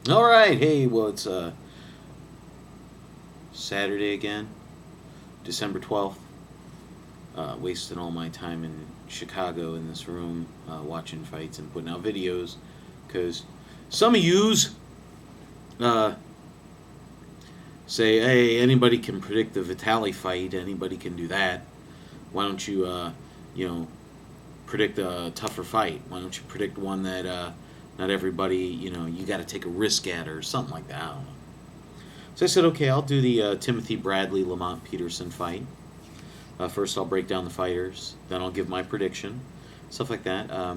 All right, hey, well, it's Saturday again, December 12th. Wasting all my time in Chicago in this room watching fights and putting out videos because some of yous uh, say, hey, anybody can predict the Vitali fight, anybody can do that. Why don't you, you know, predict a tougher fight? Why don't you predict one that not everybody, you got to take a risk at or something like that? I don't know. So I said, okay, I'll do the Timothy Bradley Lamont Peterson fight. First, I'll break down the fighters. Then I'll give my prediction, stuff like that.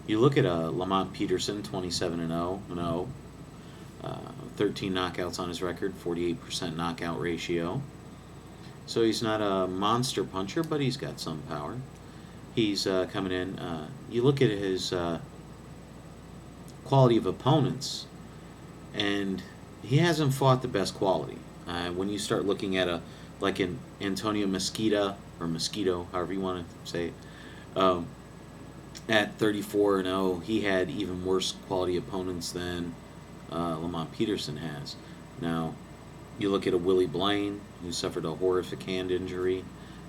You look at Lamont Peterson, 27-0, 13 knockouts on his record, 48% knockout ratio. So he's not a monster puncher, but he's got some power. He's coming in. You look at his quality of opponents, and he hasn't fought the best quality. When you start looking at an Antonio Mesquita or Mosquito, however you want to say it, at 34-0, he had even worse quality opponents than Lamont Peterson has. Now, you look at a Willie Blaine, who suffered a horrific hand injury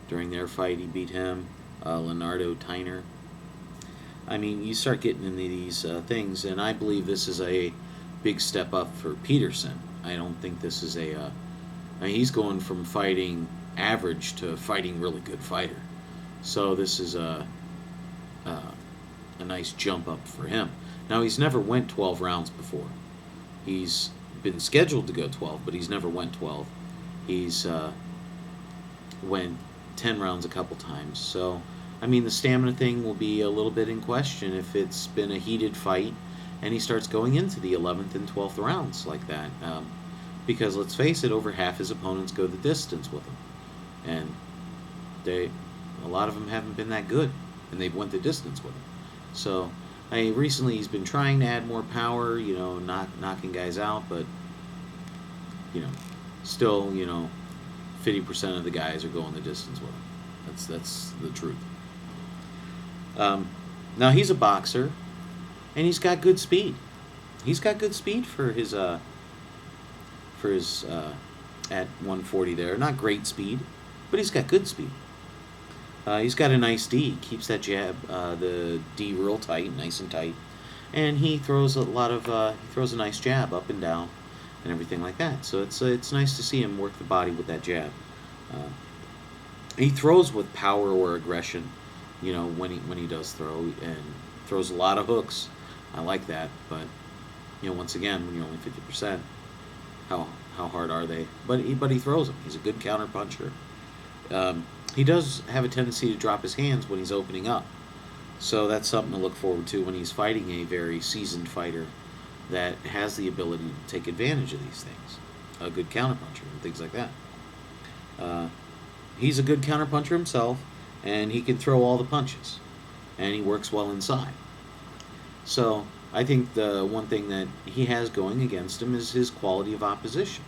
during their fight. He beat him. Leonardo Tyner. I mean, you start getting into these things, and I believe this is a big step up for Peterson. I don't think this is I mean, he's going from fighting average to fighting really good fighter. So this is a nice jump up for him. Now, he's never went 12 rounds before. He's been scheduled to go 12, but he's never went 12. He's went 10 rounds a couple times. So, I mean, the stamina thing will be a little bit in question if it's been a heated fight and he starts going into the 11th and 12th rounds like that. Because let's face it, over half his opponents go the distance with him. And a lot of them haven't been that good, and they've went the distance with him. So, recently he's been trying to add more power, knocking guys out, but, still, 50% of the guys are going the distance with him. That's the truth. Now he's a boxer, and he's got good speed. He's got good speed for his at 140 there. Not great speed, but he's got good speed. He's got a nice D. He keeps that jab, the D real tight, nice and tight, and he throws he throws a nice jab up and down, and everything like that. So it's nice to see him work the body with that jab. He throws with power or aggression, when he does throw, and throws a lot of hooks. I like that, but once again, when you're only 50%, how hard are they? But he throws them. He's a good counter puncher. He does have a tendency to drop his hands when he's opening up. So that's something to look forward to when he's fighting a very seasoned fighter that has the ability to take advantage of these things. A good counterpuncher and things like that. He's a good counterpuncher himself, and he can throw all the punches. And he works well inside. So I think the one thing that he has going against him is his quality of opposition.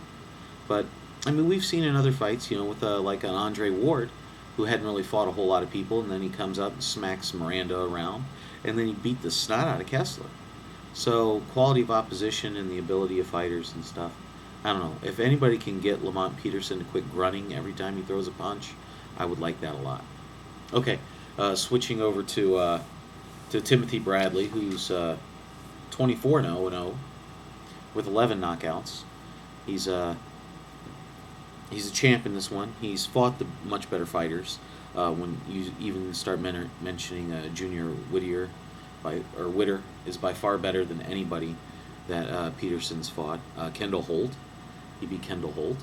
But, I mean, we've seen in other fights, with like an Andre Ward, who hadn't really fought a whole lot of people, and then he comes up and smacks Miranda around, and then he beat the snot out of Kessler. So, quality of opposition and the ability of fighters and stuff. I don't know. If anybody can get Lamont Peterson to quit grunting every time he throws a punch, I would like that a lot. Okay, switching over to Timothy Bradley, who's 24-0 with 11 knockouts. He's a champ in this one. He's fought the much better fighters. When you even start mentioning Junior Whittier, Witter is by far better than anybody that Peterson's fought. Kendall Holt, he beat Kendall Holt,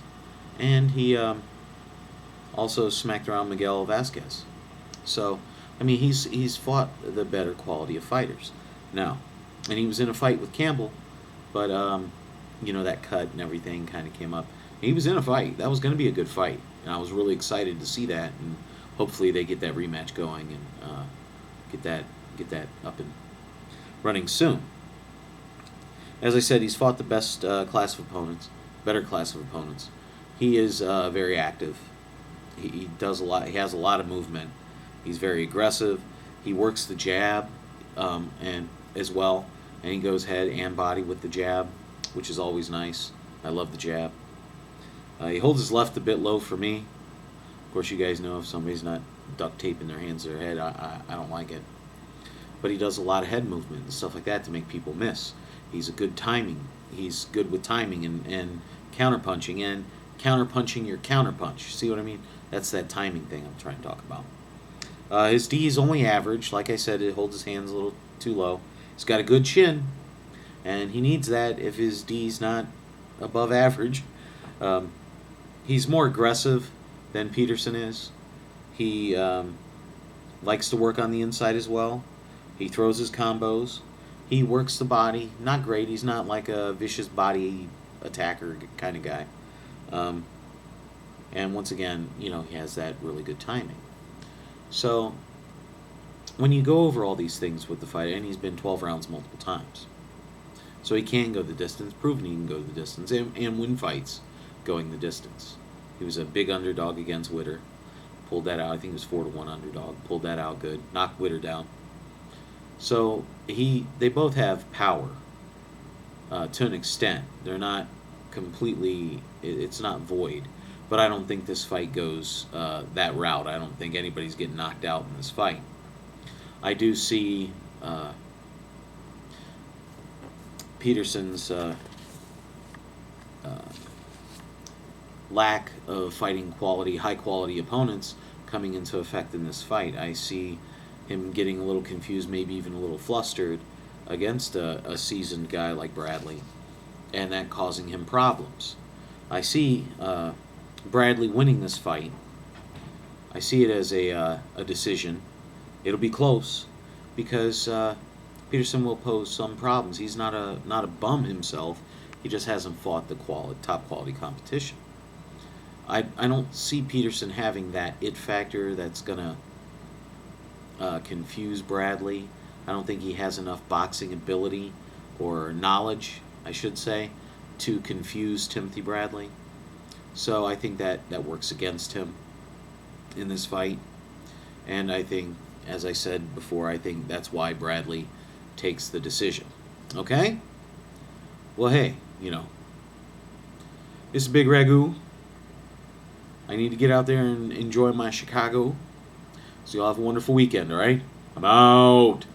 and he also smacked around Miguel Vasquez. So, I mean, he's fought the better quality of fighters. Now, and he was in a fight with Campbell, but that cut and everything kind of came up. He was in a fight. That was going to be a good fight, and I was really excited to see that. And hopefully, they get that rematch going and get that up and running soon. As I said, he's fought the best class of opponents, better class of opponents. He is very active. He does a lot. He has a lot of movement. He's very aggressive. He works the jab and as well, and he goes head and body with the jab. which is always nice. I love the jab. He holds his left a bit low for me. Of course, you guys know if somebody's not duct taping their hands to their head, I don't like it. But he does a lot of head movement and stuff like that to make people miss. He's a good timing. He's good with timing and counterpunching and counterpunching your counterpunch. See what I mean? That's that timing thing I'm trying to talk about. His D is only average. Like I said, it holds his hands a little too low. He's got a good chin, and he needs that if his D's not above average. He's more aggressive than Peterson is. He likes to work on the inside as well. He throws his combos. He works the body. Not great. He's not like a vicious body attacker kind of guy. And once again, he has that really good timing. So when you go over all these things with the fighter, and he's been 12 rounds multiple times, so he can go the distance, proven he can go the distance, and win fights going the distance. He was a big underdog against Witter. Pulled that out. I think it was 4-1 underdog. Pulled that out good. Knocked Witter down. So they both have power to an extent. They're not completely, it's not void. But I don't think this fight goes that route. I don't think anybody's getting knocked out in this fight. I do see Peterson's lack of fighting quality, high quality opponents coming into effect in this fight. I see him getting a little confused, maybe even a little flustered against a seasoned guy like Bradley, and that causing him problems. I see Bradley winning this fight. I see it as a decision. It'll be close because Peterson will pose some problems. He's not a bum himself. He just hasn't fought the top quality competition. I don't see Peterson having that it factor that's gonna confuse Bradley. I don't think he has enough boxing ability or knowledge, I should say, to confuse Timothy Bradley. So I think that works against him in this fight. And I think, as I said before, I think that's why Bradley takes the decision. Okay? Well, hey, this is Bigragu. I need to get out there and enjoy my Chicago. So y'all have a wonderful weekend, all right? I'm out.